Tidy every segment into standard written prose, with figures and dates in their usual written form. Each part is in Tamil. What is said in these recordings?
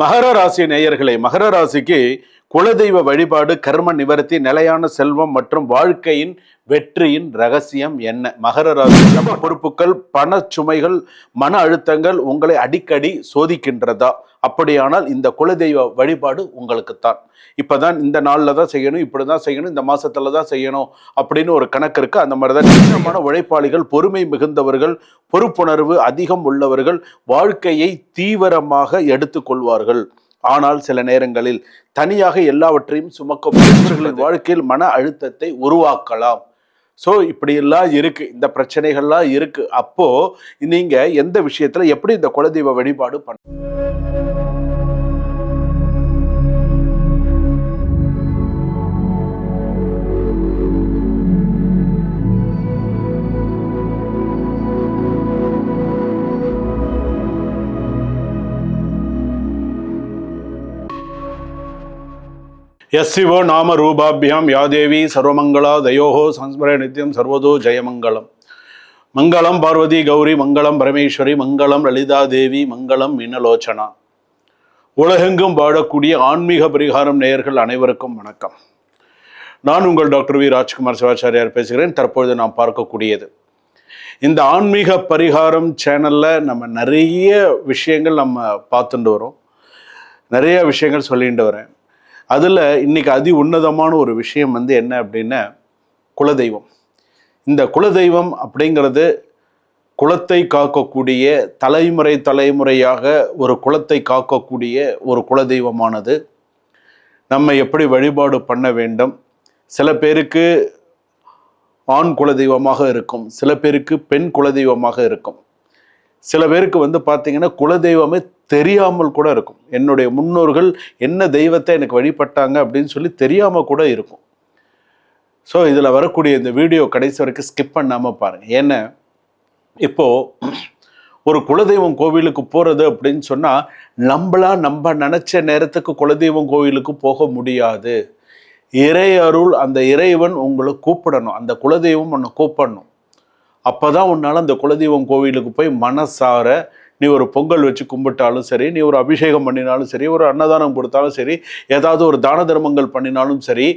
மகர ராசி நேயர்களே, மகர ராசிக்கு குலதெய்வ வழிபாடு, கர்ம நிவர்த்தி, நிலையான செல்வம் மற்றும் வாழ்க்கையின் வெற்றியின் ரகசியம் என்ன? மகர ராசி பொறுப்புகள், பண சுமைகள், மன அழுத்தங்கள் உங்களை அடிக்கடி சோதிக்கின்றதா? அப்படியானால் இந்த குலதெய்வ வழிபாடு உங்களுக்குத்தான். இப்பதான் இந்த நாள்ல தான் செய்யணும், இப்படிதான் செய்யணும், இந்த மாசத்துல தான் செய்யணும் அப்படின்னு ஒரு கணக்கு இருக்கு. அந்த மாதிரிதான் நிச்சயமான உழைப்பாளிகள், பொறுமை மிகுந்தவர்கள், பொறுப்புணர்வு அதிகம் உள்ளவர்கள் வாழ்க்கையை தீவிரமாக எடுத்துக்கொள்வார்கள். ஆனால் சில நேரங்களில் தனியாக எல்லாவற்றையும் சுமக்க வாழ்க்கையில் மன அழுத்தத்தை உருவாக்கலாம். ஸோ இப்படியெல்லாம் இருக்கு, இந்த பிரச்சனைகள்லாம் இருக்கு. அப்போ நீங்க எந்த விஷயத்துல எப்படி இந்த குலதெய்வ வழிபாடு பண்ண? யஸ்ஸிவோ நாம ரூபாபியாம் யாதேவி சர்வமங்களா தயோஹோ சம்ஸ்மர நித்யம் சர்வதோ ஜெயமங்கலம். மங்களம் பார்வதி கௌரி, மங்களம் பரமேஸ்வரி, மங்களம் லலிதா தேவி, மங்களம் மீனலோச்சனா. உலகெங்கும் வாழக்கூடிய ஆன்மீக பரிகாரம் நேயர்கள் அனைவருக்கும் வணக்கம். நான் உங்கள் டாக்டர் வி ராஜ்குமார் சிவாச்சாரியார் பேசுகிறேன். தற்பொழுது நாம் பார்க்கக்கூடியது இந்த ஆன்மீக பரிகாரம் சேனல்ல நம்ம நிறைய விஷயங்கள் நம்ம பார்த்துட்டு வரோம், நிறைய விஷயங்கள் சொல்லிட்டு வரேன். அதில் இன்னைக்கு அதி உன்னதமான ஒரு விஷயம் என்ன அப்படின்னா குலதெய்வம். இந்த குலதெய்வம் அப்படிங்கிறது குலத்தை காக்கக்கூடிய, தலைமுறையாக ஒரு குலத்தை காக்கக்கூடிய ஒரு குலதெய்வமானது. நம்ம எப்படி வழிபாடு பண்ண வேண்டும்? சில பேருக்கு ஆண் குலதெய்வமாக இருக்கும், சில பேருக்கு பெண் குலதெய்வமாக இருக்கும், சில பேருக்கு பார்த்தீங்கன்னா குலதெய்வமே தெரியாமல் கூட இருக்கும். என்னுடைய முன்னோர்கள் என்ன தெய்வத்தை எனக்கு வழிபட்டாங்க அப்படின்னு சொல்லி தெரியாமல் கூட இருக்கும். ஸோ இதில் வரக்கூடிய இந்த வீடியோ கடைசி வரைக்கும் ஸ்கிப் பண்ணாமல் பாருங்கள். ஏன்னா இப்போது ஒரு குலதெய்வம் கோவிலுக்கு போகிறது அப்படின்னு சொன்னால் நம்ம நினச்ச நேரத்துக்கு குலதெய்வம் கோவிலுக்கு போக முடியாது. இறை அருள், அந்த இறைவன் உங்களை கூப்பிடணும், அந்த குலதெய்வம் உன்னை கூப்பிடணும். அப்போ தான் உன்னால் அந்த குலதெய்வம் கோவிலுக்கு போய் மனசார நீ ஒரு பொங்கல் வச்சு கும்பிட்டாலும் சரி, நீ ஒரு அபிஷேகம் பண்ணினாலும் சரி, ஒரு அன்னதானம் கொடுத்தாலும் சரி, ஏதாவது ஒரு தான தர்மங்கள் பண்ணினாலும் சரி,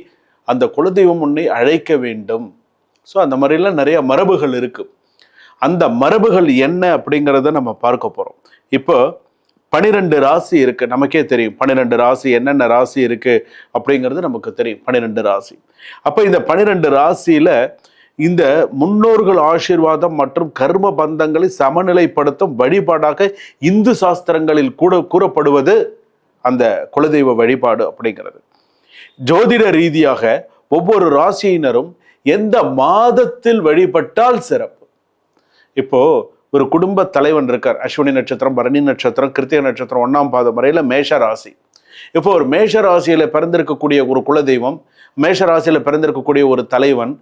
அந்த குலதெய்வம் உன்னை அழைக்க வேண்டும். ஸோ அந்த மாதிரிலாம் நிறைய மரபுகள் இருக்குது. அந்த மரபுகள் என்ன அப்படிங்கிறத நம்ம பார்க்க போகிறோம். இப்போ 12 ராசி இருக்குது, நமக்கே தெரியும் 12 ராசி, என்னென்ன ராசி இருக்குது அப்படிங்கிறது நமக்கு தெரியும். 12 ராசி. அப்போ இந்த 12 ராசியில் இந்த முன்னோர்கள் ஆசீர்வாதம் மற்றும் கர்ம பந்தங்களை சமநிலைப்படுத்தும் வழிபாடாக இந்து சாஸ்திரங்களில் கூட கூறப்படுவது அந்த குலதெய்வ வழிபாடு அப்படிங்கிறது. ஜோதிட ரீதியாக ஒவ்வொரு ராசியினரும் எந்த மாதத்தில் வழிபட்டால் சிறப்பு. இப்போ ஒரு குடும்ப தலைவன் இருக்கார், அஸ்வினி நட்சத்திரம், பரணி நட்சத்திரம், கிருத்திகை நட்சத்திரம் 1ஆம் பாதம் வரையில மேஷ ராசி. இப்போ ஒரு மேஷ ராசியில பிறந்திருக்கக்கூடிய ஒரு குலதெய்வம், மேஷ ராசியில பிறந்திருக்கக்கூடிய ஒரு தலைவன்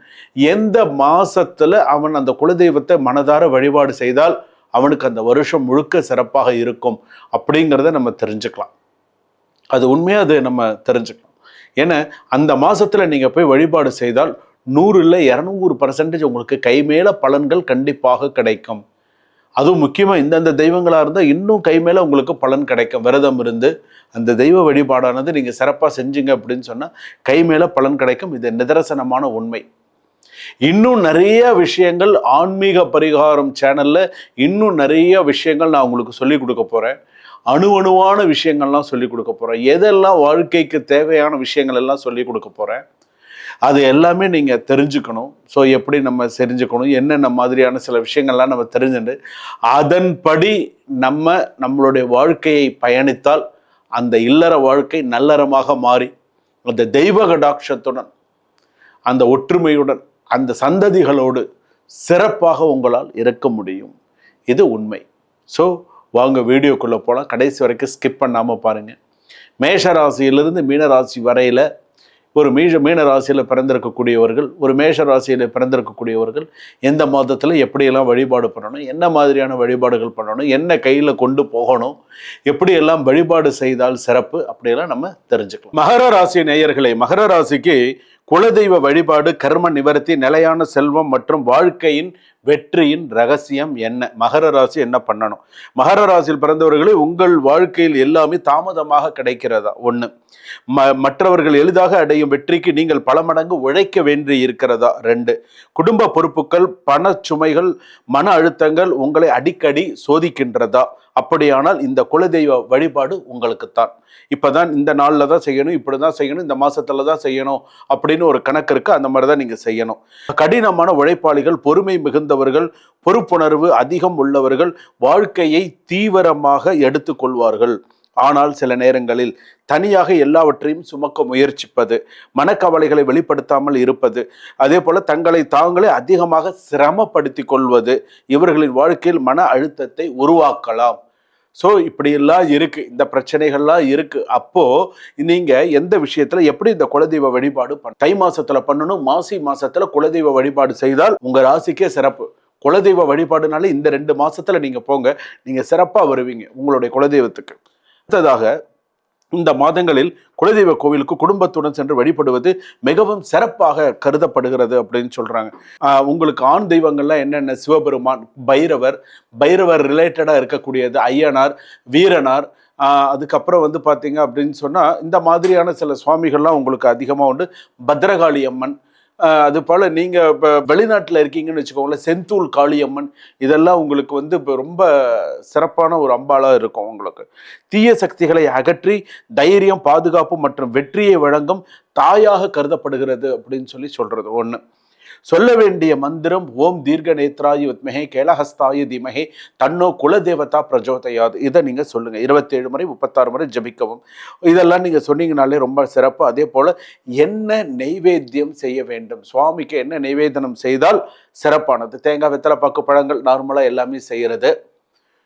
எந்த மாசத்துல அவன் அந்த குலதெய்வத்தை மனதார வழிபாடு செய்தால் அவனுக்கு அந்த வருஷம் முழுக்க சிறப்பாக இருக்கும் அப்படிங்கிறத நம்ம தெரிஞ்சுக்கலாம். அது உண்மையா அது நம்ம தெரிஞ்சுக்கலாம். ஏன்னா அந்த மாசத்துல நீங்க போய் வழிபாடு செய்தால் 100 இல்ல 200% உங்களுக்கு கைமேல பலன்கள் கண்டிப்பாக கிடைக்கும். அதுவும் முக்கியமாக இந்தந்த தெய்வங்களாக இருந்தால் இன்னும் கை மேலே உங்களுக்கு பலன் கிடைக்கும். விரதம் இருந்து அந்த தெய்வ வழிபாடானது நீங்கள் சிறப்பாக செஞ்சீங்க அப்படின்னு சொன்னால் கை மேலே பலன் கிடைக்கும். இது நிதர்சனமான உண்மை. இன்னும் நிறைய விஷயங்கள் ஆன்மீக பரிகாரம் சேனலில் இன்னும் நிறைய விஷயங்கள் நான் உங்களுக்கு சொல்லிக் கொடுக்க போகிறேன். அணுவான விஷயங்கள்லாம் சொல்லிக் கொடுக்க போகிறேன். எதெல்லாம் வாழ்க்கைக்கு தேவையான விஷயங்கள் எல்லாம் சொல்லிக் கொடுக்க போகிறேன். அது எல்லாமே நீங்கள் தெரிஞ்சுக்கணும். ஸோ எப்படி நம்ம தெரிஞ்சுக்கணும், என்னென்ன மாதிரியான சில விஷயங்கள்லாம் நம்ம தெரிஞ்சுட்டு அதன்படி நம்மளுடைய வாழ்க்கையை பயணித்தால் அந்த இல்லற வாழ்க்கை நல்லறமாக மாறி அந்த தெய்வ கடாட்சத்துடன், அந்த ஒற்றுமையுடன், அந்த சந்ததிகளோடு சிறப்பாக உங்களால் இருக்க முடியும். இது உண்மை. ஸோ வாங்க வீடியோக்குள்ளே போகலாம். கடைசி வரைக்கும் ஸ்கிப் பண்ணாமல் பாருங்கள். மேஷ ராசியிலிருந்து மீன ராசி வரையில் ஒரு மீன ராசியில் பிறந்திருக்கக்கூடியவர்கள், ஒரு மேஷ ராசியில் பிறந்திருக்கக்கூடியவர்கள் எந்த மாதத்தில் எப்படியெல்லாம் வழிபாடு பண்ணணும், என்ன மாதிரியான வழிபாடுகள் பண்ணணும், என்ன கையில் கொண்டு போகணும், எப்படியெல்லாம் வழிபாடு செய்தால் சிறப்பு, அப்படியெல்லாம் நம்ம தெரிஞ்சுக்கலாம். மகர ராசி நேயர்களே, மகர ராசிக்கு குலதெய்வ வழிபாடு, கர்ம நிவர்த்தி, நிலையான செல்வம் மற்றும் வாழ்க்கையின் வெற்றியின் ரகசியம் என்ன? மகர ராசி என்ன பண்ணணும்? மகர ராசியில் பிறந்தவர்களே, உங்கள் வாழ்க்கையில் எல்லாமே தாமதமாக கிடைக்கிறதா? ஒண்ணு. மற்றவர்கள் எளிதாக அடையும் வெற்றிக்கு நீங்கள் பல மடங்கு உழைக்க வேண்டி இருக்கிறதா? 2. குடும்ப பொறுப்புகள், பண சுமைகள், மன அழுத்தங்கள் உங்களை அடிக்கடி சோதிக்கின்றதா? அப்படியானால் இந்த குலதெய்வ வழிபாடு உங்களுக்குத்தான். இப்பதான் இந்த நாள்ல தான் செய்யணும், இப்படிதான் செய்யணும், இந்த மாசத்துல தான் செய்யணும் அப்படின்னு ஒரு கணக்கு இருக்கு. அந்த மாதிரிதான் நீங்க செய்யணும். கடினமான உழைப்பாளிகள், பொறுமை மிகுந்தவர்கள், பொறுப்புணர்வு அதிகம் உள்ளவர்கள் வாழ்க்கையை தீவிரமாக எடுத்துக்கொள்வார்கள். ஆனால் சில நேரங்களில் தனியாக எல்லாவற்றையும் சுமக்க முயற்சிப்பது, மனக்கவலைகளை வெளிப்படுத்தாமல் இருப்பது, அதே போல தங்களை தாங்களே அதிகமாக சிரமப்படுத்திக் கொள்வது இவர்களின் வாழ்க்கையில் மன அழுத்தத்தை உருவாக்கலாம். ஸோ இப்படியெல்லாம் இருக்கு, இந்த பிரச்சனைகள்லாம் இருக்கு. அப்போ நீங்க எந்த விஷயத்துல எப்படி இந்த குலதெய்வ வழிபாடு தை மாசத்துல பண்ணணும், மாசி மாசத்துல குலதெய்வ வழிபாடு செய்தால் உங்க ராசிக்கே சிறப்பு. குலதெய்வ வழிபாடுனால இந்த 2 மாசத்துல நீங்க போங்க, நீங்க சிறப்பா வருவீங்க உங்களுடைய குலதெய்வத்துக்கு. அடுத்ததாக, இந்த மாதங்களில் குலதெய்வ கோவிலுக்கு குடும்பத்துடன் சென்று வழிபடுவது மிகவும் சிறப்பாக கருதப்படுகிறது அப்படின்னு சொல்றாங்க. உங்களுக்கு ஆண் தெய்வங்கள்லாம் என்னென்ன? சிவபெருமான், பைரவர் ரிலேட்டடா இருக்கக்கூடியது ஐயனார், வீரனார், அதுக்கப்புறம் வந்து பார்த்தீங்க அப்படின்னு சொன்னா இந்த மாதிரியான சில சுவாமிகள்லாம் உங்களுக்கு அதிகமாக உண்டு. பத்ரகாளி அம்மன், அது போல நீங்க இப்போ வெளிநாட்டில் இருக்கீங்கன்னு வச்சுக்கோங்களேன், செந்தூள் காளியம்மன், இதெல்லாம் உங்களுக்கு வந்து இப்போ ரொம்ப சிறப்பான ஒரு அம்பாளாக இருக்கும். உங்களுக்கு தீய சக்திகளை அகற்றி தைரியம், பாதுகாப்பு மற்றும் வெற்றியை வழங்கும் தாயாக கருதப்படுகிறது அப்படின்னு சொல்றது ஒன்று. சொல்ல வேண்டிய மந்திரம் ஓம் தீர்க்க நேத்ராய வித்மஹே கேலஹஸ்தாய தீமஹே தன்னோ குலதேவதா பிரஜோதயாது. இதை நீங்க சொல்லுங்க 27 முறை 36 முறை ஜபிக்கவும். இதெல்லாம் நீங்க சொன்னீங்கனாலே ரொம்ப சிறப்பு. அதே போல என்ன நெய்வேத்தியம் செய்ய வேண்டும், சுவாமிக்கு என்ன நெய்வேதனம் செய்தால் சிறப்பானது? தேங்காய், வெத்தலை, பாக்கு, பழங்கள் நார்மலா எல்லாமே செய்யறது.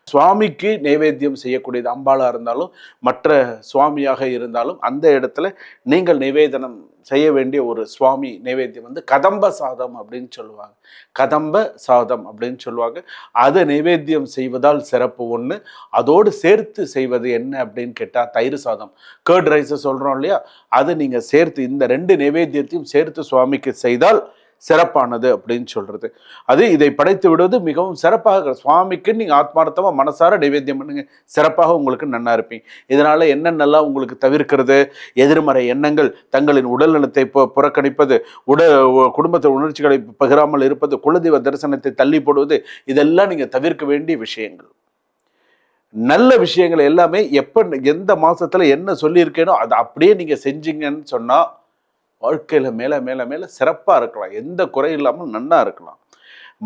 சுவாமிக்கு நைவேத்தியம் செய்யக்கூடியது அம்பாளா இருந்தாலும் மற்ற சுவாமியாக இருந்தாலும் அந்த இடத்துல நீங்கள் நிவேதனம் செய்ய வேண்டிய ஒரு சுவாமி நைவேத்தியம் வந்து கதம்ப சாதம் அப்படின்னு சொல்லுவாங்க. கதம்ப சாதம் அப்படின்னு சொல்லுவாங்க. அதை நைவேத்தியம் செய்வதால் சிறப்பு ஒன்று. அதோடு சேர்த்து செய்வது என்ன அப்படின்னு கேட்டால் தயிர் சாதம், கர்ட் ரைஸை சொல்கிறோம் இல்லையா, அதை நீங்கள் சேர்த்து இந்த 2 நைவேத்தியத்தையும் சேர்த்து சுவாமிக்கு செய்தால் சிறப்பானது அப்படின்னு சொல்றது. அது இதை படைத்து விடுவது மிகவும் சிறப்பாக. சுவாமிக்கு நீங்க ஆத்மார்த்தமா மனசார நைவேத்தியம் பண்ணுங்க, சிறப்பாக உங்களுக்கு நன்னா இருப்பீங்க. இதனால என்னென்னலாம் உங்களுக்கு தவிர்க்கிறது? எதிர்மறை எண்ணங்கள், தங்களின் உடல் நலத்தை புறக்கணிப்பது, குடும்பத்தின் உணர்ச்சிகளை பகிராமல் இருப்பது, குலதெய்வ தரிசனத்தை தள்ளி போடுவது, இதெல்லாம் நீங்க தவிர்க்க வேண்டிய விஷயங்கள். நல்ல விஷயங்கள் எல்லாமே எந்த மாசத்துல என்ன சொல்லியிருக்கேனோ அதை அப்படியே நீங்க செஞ்சீங்கன்னு சொன்னா வாழ்க்கையில மேல மேல மேல சிறப்பா இருக்கலாம், எந்த குறை இல்லாமல் நன்னா இருக்கலாம்.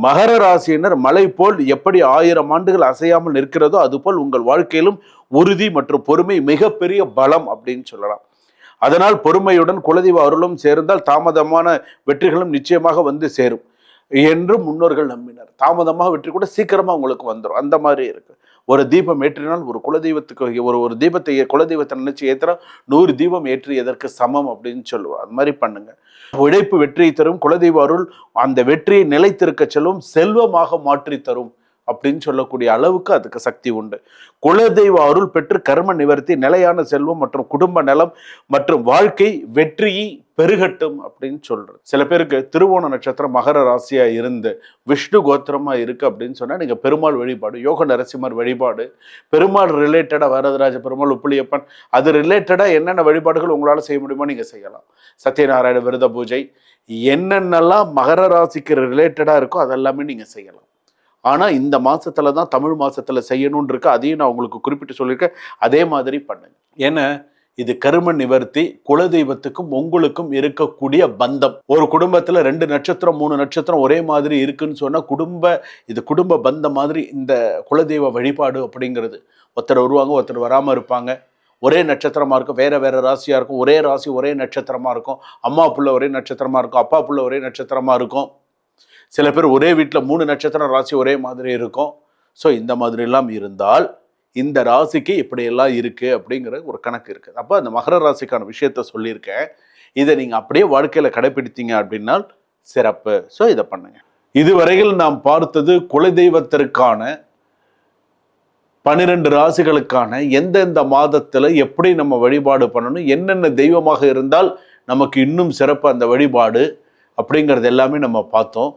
மகர ராசியினர் மலை போல் எப்படி 1000 ஆண்டுகள் அசையாமல் நிற்கிறதோ அதுபோல் உங்கள் வாழ்க்கையிலும் உறுதி மற்றும் பொறுமை மிகப்பெரிய பலம் அப்படின்னு சொல்லலாம். அதனால் பொறுமையுடன் குலதெய்வ அருளும் சேர்ந்தால் தாமதமான வெற்றிகளும் நிச்சயமாக வந்து சேரும் என்று முன்னோர்கள் நம்பினர். தாமதமாக வெற்றி கூட சீக்கிரமா உங்களுக்கு வந்துடும், அந்த மாதிரி இருக்கு. ஒரு தீபம் ஏற்றினால் ஒரு குலதெய்வத்துக்கு ஒரு தீபத்தை குலதெய்வத்தை நினைச்சு ஏற்றுறா 100 தீபம் ஏற்றியதற்கு சமம் அப்படின்னு சொல்லுவாள். அது மாதிரி பண்ணுங்க. உழைப்பு வெற்றியை தரும், குலதெய்வ அருள் அந்த வெற்றியை நிலைத்திருக்க செல்லும், செல்வமாக மாற்றி தரும் அப்படின்னு சொல்லக்கூடிய அளவுக்கு அதுக்கு சக்தி உண்டு. குலதெய்வ அருள் பெற்று கர்ம நிவர்த்தி, நிலையான செல்வம் மற்றும் குடும்ப நலம் மற்றும் வாழ்க்கை வெற்றியை பெருகட்டும் அப்படின்னு சொல்றது. சில பேருக்கு திருவோண நட்சத்திரம் மகர ராசியா இருந்து விஷ்ணு கோத்திரமா இருக்கு அப்படின்னு சொன்னா நீங்க பெருமாள் வழிபாடு, யோக நரசிம்மர் வழிபாடு, பெருமாள் ரிலேட்டடா வரதராஜ பெருமாள், உப்புளியப்பன், அது ரிலேட்டடா என்னென்ன வழிபாடுகள் உங்களால செய்ய முடியுமோ நீங்க செய்யலாம். சத்யநாராயண விரத பூஜை, என்னென்னலாம் மகர ராசிக்கு ரிலேட்டடா இருக்கோ அதெல்லாமே நீங்க செய்யலாம். ஆனா இந்த மாசத்துல தான் தமிழ் மாசத்துல செய்யணும்னு இருக்கு. அதையும் நான் உங்களுக்கு குறிப்பிட்டு சொல்லியிருக்கேன். அதே மாதிரி பண்ணுங்க. ஏன்னா இது கர்ம நிவர்த்தி, குலதெய்வத்துக்கும் உங்களுக்கும் இருக்கக்கூடிய பந்தம். ஒரு குடும்பத்துல 2 நட்சத்திரம் 3 நட்சத்திரம் ஒரே மாதிரி இருக்குன்னு சொன்னா இது குடும்ப பந்தம் மாதிரி இந்த குலதெய்வ வழிபாடு அப்படிங்கிறது. ஒருத்தர் வருவாங்க, ஒருத்தர் வராம இருப்பாங்க. ஒரே நட்சத்திரமா இருக்கும், வேற வேற ராசியா இருக்கும். ஒரே ராசி ஒரே நட்சத்திரமா இருக்கும். அம்மா புள்ள ஒரே நட்சத்திரமா இருக்கும், அப்பா புள்ள ஒரே நட்சத்திரமா இருக்கும். சில பேர் ஒரே வீட்டில் 3 நட்சத்திரம் ராசி ஒரே மாதிரி இருக்கும். ஸோ இந்த மாதிரி எல்லாம் இருந்தால் இந்த ராசிக்கு இப்படியெல்லாம் இருக்கு அப்படிங்கிற ஒரு கணக்கு இருக்குது. அப்போ அந்த மகர ராசிக்கான விஷயத்த சொல்லியிருக்கேன். இதை நீங்கள் அப்படியே வாழ்க்கையில் கடைபிடித்தீங்க அப்படின்னா சிறப்பு. ஸோ இதை பண்ணுங்க. இதுவரையில் நாம் பார்த்தது குலதெய்வத்திற்கான 12 ராசிகளுக்கான எந்தெந்த மாதத்தில் எப்படி நம்ம வழிபாடு பண்ணணும், என்னென்ன தெய்வமாக இருந்தால் நமக்கு இன்னும் சிறப்பு அந்த வழிபாடு அப்படிங்கிறது எல்லாமே நம்ம பார்த்தோம்.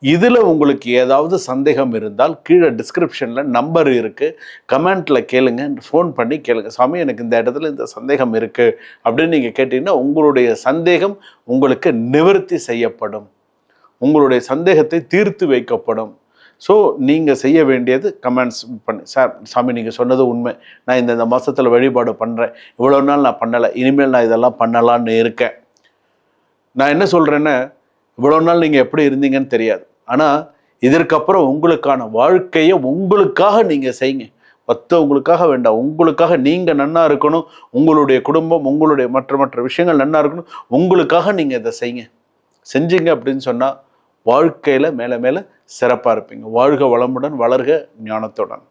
இதில் உங்களுக்கு ஏதாவது சந்தேகம் இருந்தால் கீழே டிஸ்கிரிப்ஷனில் நம்பர் இருக்குது, கமெண்ட்டில் கேளுங்க, ஃபோன் பண்ணி கேளுங்க. சாமி எனக்கு இந்த இடத்துல இந்த சந்தேகம் இருக்குது அப்படின்னு நீங்கள் கேட்டிங்கன்னா உங்களுடைய சந்தேகம் உங்களுக்கு நிவர்த்தி செய்யப்படும், உங்களுடைய சந்தேகத்தை தீர்த்து வைக்கப்படும். ஸோ நீங்கள் செய்ய வேண்டியது கமெண்ட்ஸ் பண்ணி, சார் சாமி நீங்கள் சொன்னது உண்மை, நான் இந்த மாதத்தில் வழிபாடு பண்ணுறேன், இவ்வளோ நாள் நான் பண்ணலை, இனிமேல் நான் இதெல்லாம் பண்ணலான்னு இருக்கேன். நான் என்ன சொல்கிறேன்னா, இவ்வளோ நாள் நீங்கள் எப்படி இருந்தீங்கன்னு தெரியாது, ஆனால் இதற்கப்புறம் உங்களுக்கான வாழ்க்கையை உங்களுக்காக நீங்கள் செய்யுங்க. மற்றவங்களுக்காக வேண்டாம், உங்களுக்காக நீங்கள் நன்னா இருக்கணும், உங்களுடைய குடும்பம், உங்களுடைய மற்ற விஷயங்கள் நன்னா இருக்கணும், உங்களுக்காக நீங்கள் இதை செய்யுங்க. செஞ்சீங்க அப்படின்னு சொன்னால் வாழ்க்கையில் மேலே மேலே சிறப்பாக இருப்பீங்க. வாழ்க வளமுடன், வளர்க ஞானத்துடன்.